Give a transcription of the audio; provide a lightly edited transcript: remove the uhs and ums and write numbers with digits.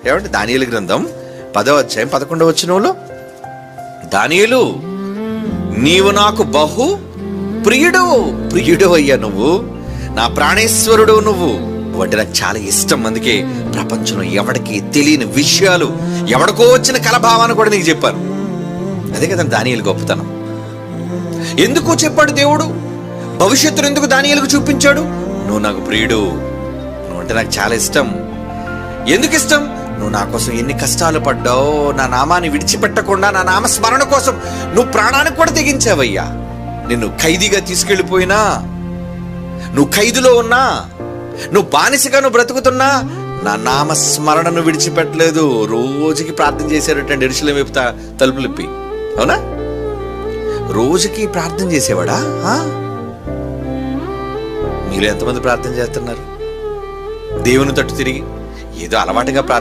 ఏమంటే దానియేలు గ్రంథం 10వ అధ్యాయం 11వ వచనంలో, దానియేలు నీవు నాకు బహు ప్రియుడు అయ్యా, నువ్వు నా ప్రాణేశ్వరుడు, నువ్వు అంటే నాకు చాలా ఇష్టం. అందుకే ప్రపంచంలో ఎవడికి తెలియని విషయాలు, ఎవడికో వచ్చిన కలభావాన్ని కూడా నీకు చెప్పాను. అదే కదా దానియేలు గొప్పతనం. ఎందుకు చెప్పాడు దేవుడు? భవిష్యత్తును ఎందుకు దానియేలుకు చూపించాడు? నువ్వు నాకు ప్రియుడు, నువ్వు అంటే నాకు చాలా ఇష్టం. ఎందుకు ఇష్టం? నువ్వు నా కోసం ఎన్ని కష్టాలు పడ్డావు, నా నామాన్ని విడిచిపెట్టకుండా నా నామస్మరణ కోసం నువ్వు ప్రాణానికి కూడా తెగించావయ్యా. నిన్ను ఖైదీగా తీసుకెళ్ళిపోయినా, నువ్వు ఖైదులో ఉన్నా, నువ్వు బానిసగా నువ్వు బ్రతుకుతున్నా, నా నామస్మరణను విడిచిపెట్టలేదు. రోజుకి ప్రార్థన చేసేటండి యెరూషలేము వైపు తలుపులిప్పి. అవునా? రోజుకి ప్రార్థన చేసేవాడా? మీరు ఎంతమంది ప్రార్థన చేస్తున్నారు? దేవుని తట్టు తిరిగి ఏదో అలవాటుగా ప్రార్థన